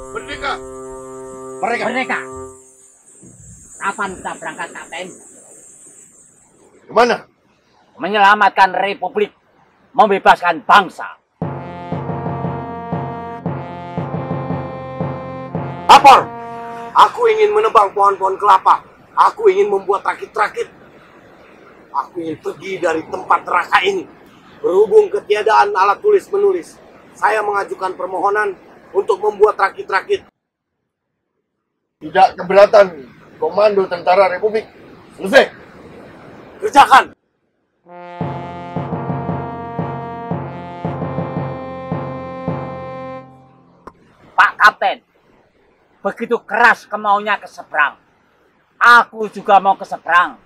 Merdeka! Merdeka! Kapan kita berangkat, Kapten? Kemana? Menyelamatkan Republik, membebaskan bangsa. Lapor! Aku ingin menebang pohon-pohon kelapa. Aku ingin membuat rakit-rakit. Aku ingin pergi dari tempat neraka ini. Berhubung ketiadaan alat tulis-menulis, saya mengajukan permohonan untuk membuat rakit-rakit. Tidak keberatan, Komando Tentara Republik. Selesai. Kerjakan. Pak Kapten, begitu keras kemaunya ke seberang. Aku juga mau ke seberang.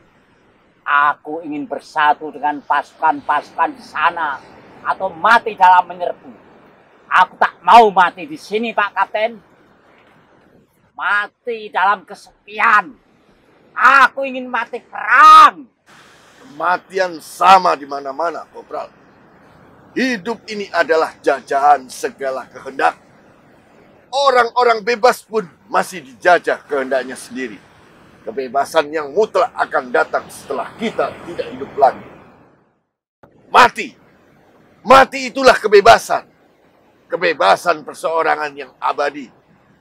Aku ingin bersatu dengan pasukan-pasukan di sana atau mati dalam menyerbu. Aku tak mau mati di sini, Pak Kapten. Mati dalam kesepian. Aku ingin mati perang. Kematian sama di mana-mana, Kopral. Hidup ini adalah jajahan segala kehendak. Orang-orang bebas pun masih dijajah kehendaknya sendiri. Kebebasan yang mutlak akan datang setelah kita tidak hidup lagi. Mati. Mati itulah kebebasan. Kebebasan perseorangan yang abadi.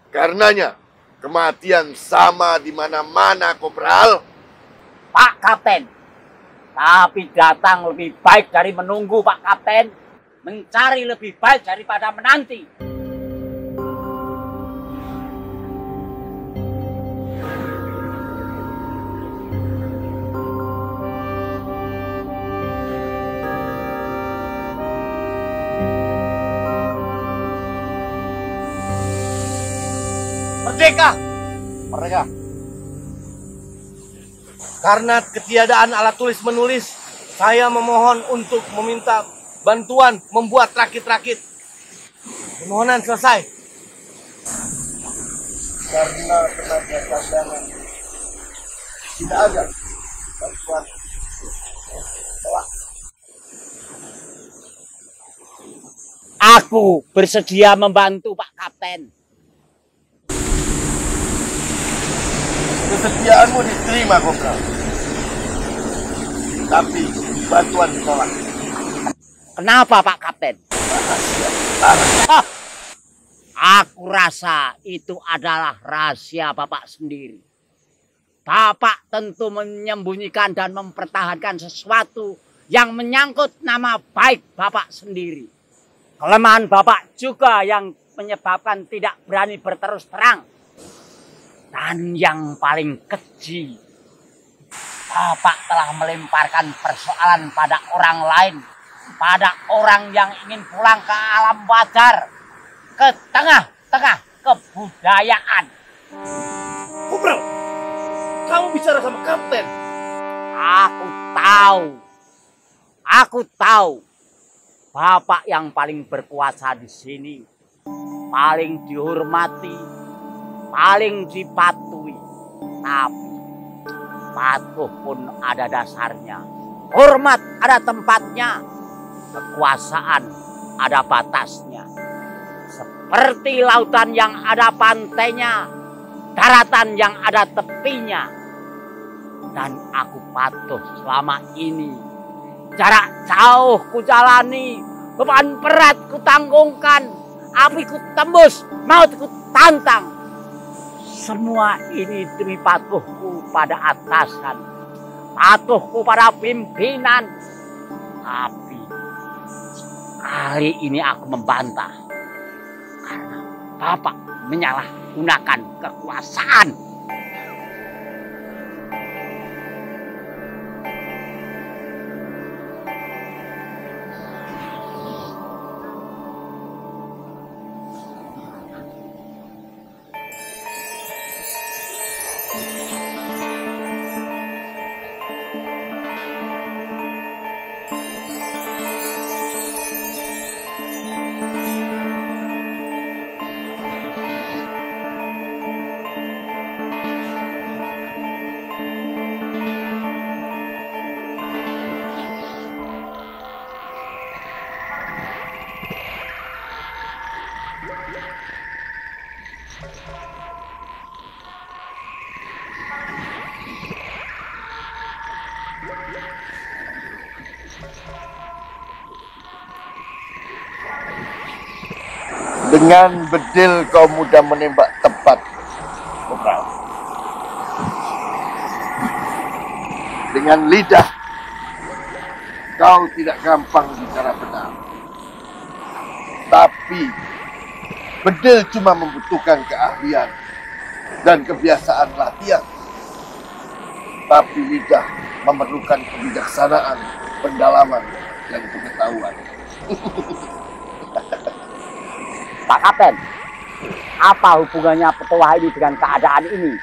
Karenanya, kematian sama di mana-mana, Kopral. Pak Kapten, tapi datang lebih baik dari menunggu, Pak Kapten. Mencari lebih baik daripada menanti. Merdeka! Merdeka! Karena ketiadaan alat tulis-menulis, saya memohon untuk meminta bantuan membuat rakit-rakit. Permohonan selesai. Karena tenaga cadangan tidak ada bantuan telah. Aku bersedia membantu, Pak Kapten. Kesetiaanmu diterima, Kopral. Tapi bantuan ditolak. Kenapa, Pak Kapten? Aku rasa itu adalah rahasia Bapak sendiri. Bapak tentu menyembunyikan dan mempertahankan sesuatu yang menyangkut nama baik Bapak sendiri. Kelemahan Bapak juga yang menyebabkan tidak berani berterus terang. Dan yang paling keji, Bapak telah melemparkan persoalan pada orang lain, pada orang yang ingin pulang ke alam wajar, ke tengah-tengah kebudayaan. Kopral, kamu bicara sama Kapten. Aku tahu, Bapak yang paling berkuasa di sini, paling dihormati, paling dipatuhi. Tapi patuh pun ada dasarnya, hormat ada tempatnya, kekuasaan ada batasnya. Seperti lautan yang ada pantainya, daratan yang ada tepinya. Dan aku patuh selama ini. Jarak jauh ku jalani, beban berat ku tanggungkan, api ku tembus, maut ku tantang. Semua ini demi patuhku pada atasan, patuhku pada pimpinan. Tapi kali ini aku membantah karena Bapak menyalahgunakan kekuasaan. Dengan bedil kau mudah menembak tepat, Kopral. Dengan lidah kau tidak gampang bicara benar. Tapi bedil cuma membutuhkan keahlian dan kebiasaan latihan. Tapi lidah memerlukan kebijaksanaan, pendalaman, dan pengetahuan. Pak Kapten, apa hubungannya petuah ini dengan keadaan ini?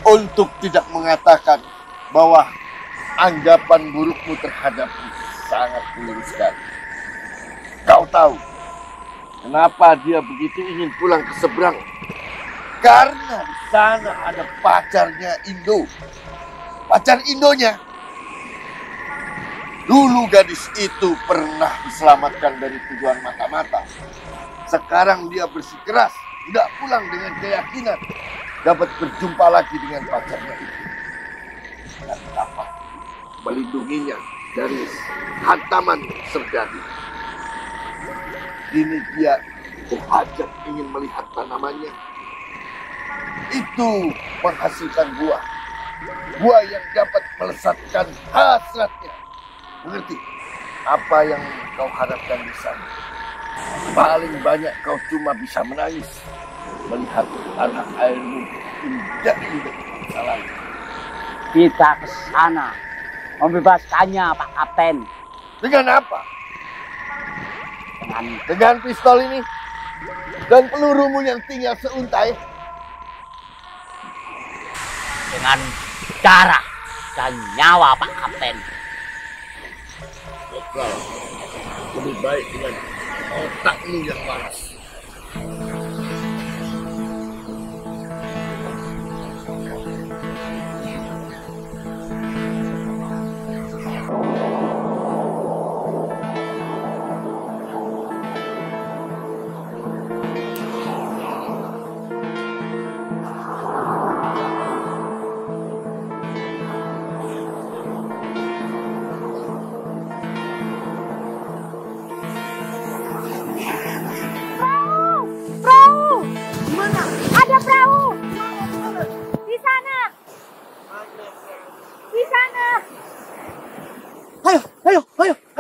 Untuk tidak mengatakan bahwa anggapan burukmu terhadapku sangat keliru sekali. Kau tahu kenapa dia begitu ingin pulang ke seberang? Karena di sana ada pacarnya Indo. Pacar Indonya. Dulu gadis itu pernah diselamatkan dari tujuan mata-mata. Sekarang dia bersikeras, tidak pulang dengan keyakinan dapat berjumpa lagi dengan pacarnya itu. Dan dapat melindunginya dari hantaman serdadu. Kini dia berhajat ingin melihat tanamannya. Itu menghasilkan buah. Buah yang dapat melesatkan hasratnya. Mengerti apa yang kau harapkan di sana? Paling banyak kau cuma bisa menangis melihat tanah airmu injak-injak salah. Kita ke sana membebaskannya, Pak Kapten. Dengan apa? Dengan Dengan pistol ini dan pelurumu yang tinggal seuntai. dengan darah dan nyawa, Pak Kapten. Kopral, lebih baik dengan otakmu yang waras.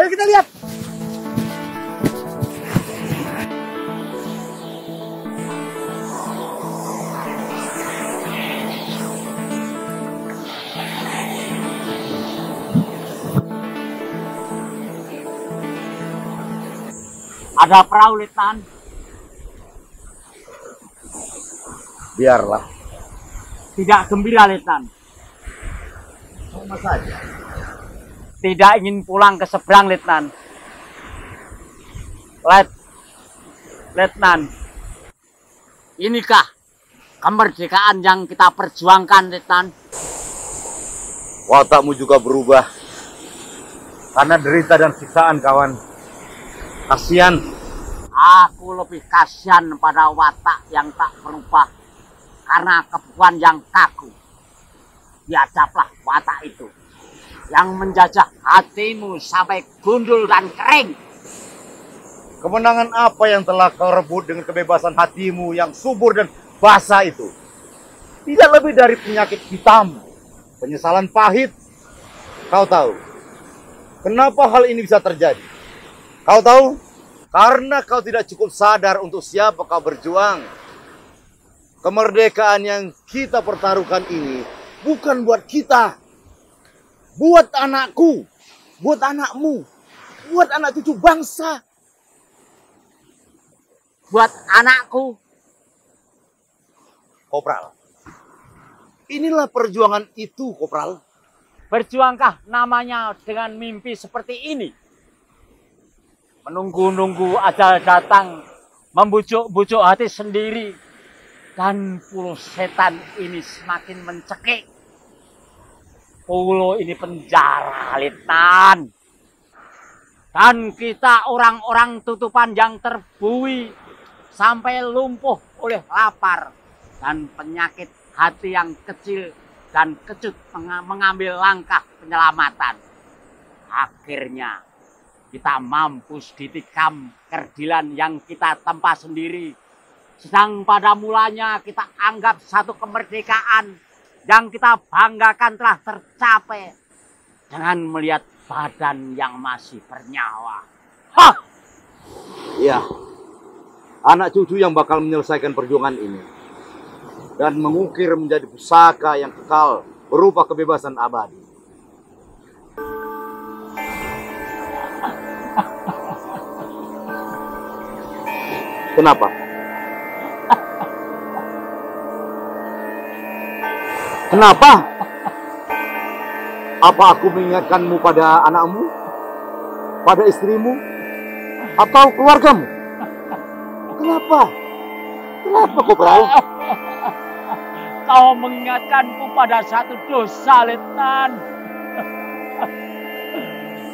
Ayo kita lihat. Ada perahu, Letnan. Biarlah. Tidak gembira, Letnan. Sama saja. Tidak ingin pulang ke seberang, Letnan. Letnan, inikah kemerdekaan yang kita perjuangkan, Letnan? Watakmu juga berubah karena derita dan siksaan, kawan. Kasihan. Aku lebih kasihan pada watak yang tak berubah karena kebuan yang kaku. Biadablah watak itu yang menjajah hatimu sampai gundul dan kering. Kemenangan apa yang telah kau rebut dengan kebebasan hatimu yang subur dan basah itu? Tidak lebih dari penyakit hitam, penyesalan pahit. Kau tahu kenapa hal ini bisa terjadi? Kau tahu? Karena kau tidak cukup sadar untuk siapa kau berjuang. Kemerdekaan yang kita pertaruhkan ini bukan buat kita. Buat anakku, buat anakmu, buat anak cucu bangsa. Buat anakku. Kopral, inilah perjuangan itu, Kopral. Berjuangkah namanya dengan mimpi seperti ini? Menunggu-nunggu ajal datang, membujuk-bujuk hati sendiri, dan pulau setan ini semakin mencekik. Pulau ini penjara, Letnan. Dan kita orang-orang tutupan yang terbuai sampai lumpuh oleh lapar dan penyakit hati yang kecil dan kecut mengambil langkah penyelamatan. Akhirnya kita mampus ditikam kerdilan yang kita tempa sendiri. Sedang pada mulanya kita anggap satu kemerdekaan yang kita banggakan telah tercapai dengan melihat badan yang masih bernyawa. Hah! Iya, anak cucu yang bakal menyelesaikan perjuangan ini dan mengukir menjadi pusaka yang kekal berupa kebebasan abadi. Kenapa? Kenapa? Apa aku mengingatkanmu pada anakmu? Pada istrimu? Atau keluargamu? Kenapa? Kenapa kau Perahu? Kau mengingatkanku pada satu dosa, Letnan.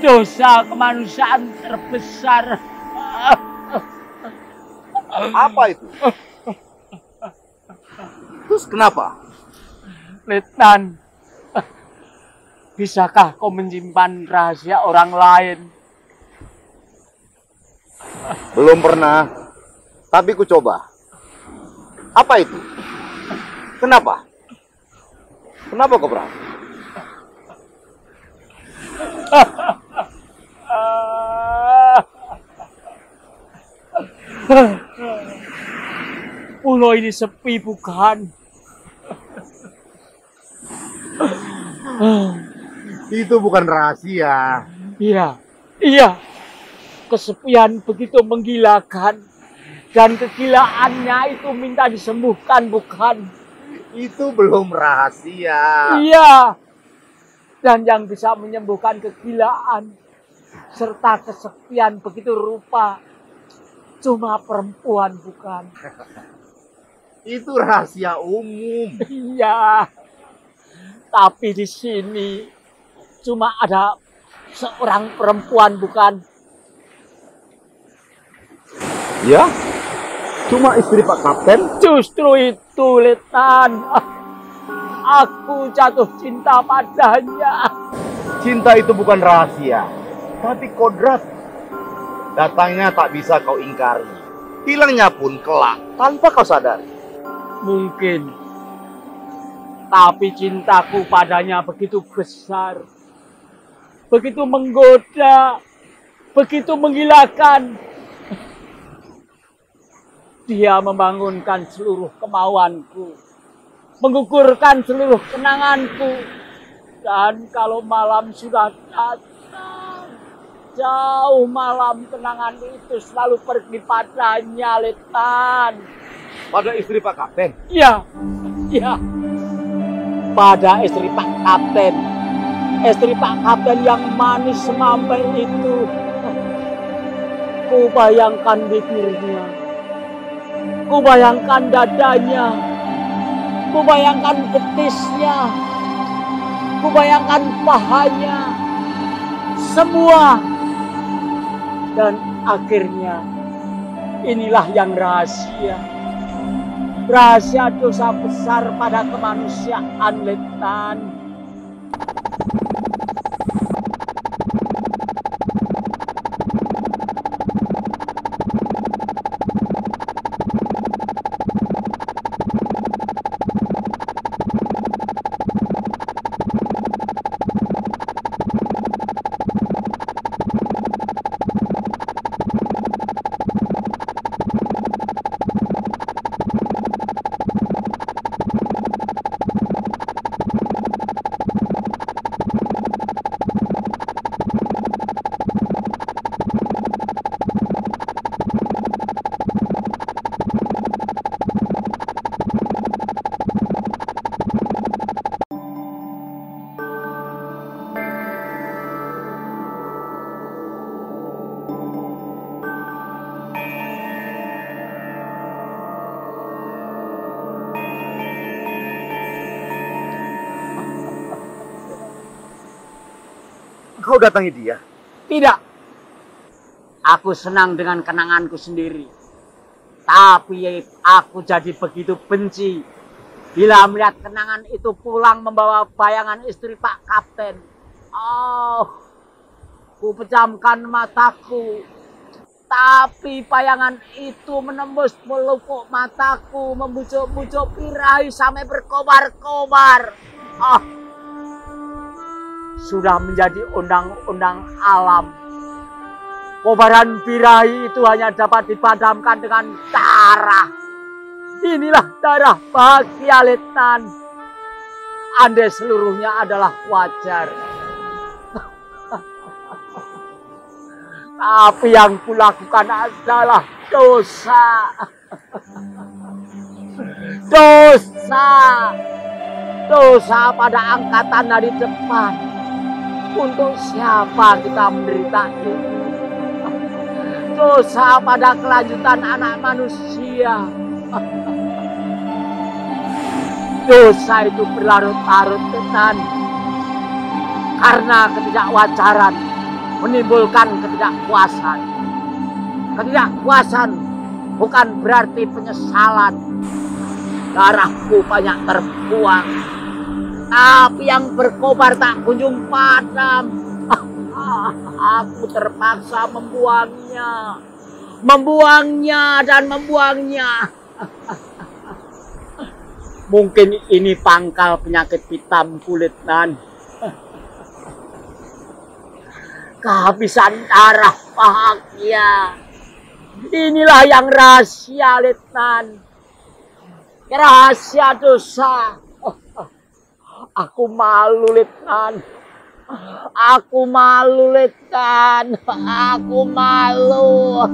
Dosa kemanusiaan terbesar. Apa itu? Terus kenapa? Letnan, bisakah kau menyimpan rahasia orang lain? Belum pernah, tapi ku coba. Apa itu? Kenapa? Kenapa kau Perahu? Pulau ini sepi bukan? Itu bukan rahasia. Iya, iya. Kesepian begitu menggilakan. Dan kegilaannya itu minta disembuhkan bukan? Itu belum rahasia. Iya. Dan yang bisa menyembuhkan kegilaan serta kesepian begitu rupa cuma perempuan bukan? Itu rahasia umum. Iya. Tapi di sini cuma ada seorang perempuan bukan? Ya? Cuma istri Pak Kapten? Justru itu, Letnan. Aku jatuh cinta padanya. Cinta itu bukan rahasia, tapi kodrat. Datangnya tak bisa kau ingkari. Hilangnya pun kelak tanpa kau sadari. Mungkin. Tapi cintaku padanya begitu besar. Begitu menggoda. Begitu menggilakan. Dia membangunkan seluruh kemauanku. Menggugurkan seluruh kenanganku. Dan kalau malam sudah datang, jauh malam kenangan itu selalu pergi padanya, Letnan. Pada istri Pak Kapten? Iya, iya. Pada istri Pak Kapten. Istri Pak Kapten yang manis semampai itu. Ku bayangkan bibirnya. Ku bayangkan dadanya. Ku bayangkan betisnya. Ku bayangkan pahanya. Semua. Dan akhirnya inilah yang rahasia. Rahasia dosa besar pada kemanusiaan, Letnan. Kau datangi dia? Tidak. Aku senang dengan kenanganku sendiri. Tapi aku jadi begitu benci bila melihat kenangan itu pulang membawa bayangan istri Pak Kapten. Oh, Ku pejamkan mataku, tapi bayangan itu menembus pelupuk mataku, membujuk-bujuk birahi sampai berkobar-kobar. Sudah menjadi undang-undang alam. Kobaran birahi itu hanya dapat dipadamkan dengan darah. Inilah darah bahagia, Letnan. Andai seluruhnya adalah wajar. Tapi yang kulakukan adalah dosa. Dosa. Dosa pada angkatan dari depan. Untuk siapa kita menderita ini? Dosa pada kelanjutan anak manusia. Dosa itu berlarut-larut, Letnan. Karena ketidakwajaran menimbulkan ketidakpuasan. Ketidakpuasan bukan berarti penyesalan. Darahku banyak terbuang, tapi yang berkobar tak kunjung padam. Aku terpaksa membuangnya. Membuangnya dan membuangnya. Mungkin ini pangkal penyakit hitam kulit, Nan. Kehabisan darah bahagia. Inilah yang rahasia, Letnan. Rahasia dosa. Aku malu, Letnan. Aku malu, Letnan. Aku malu.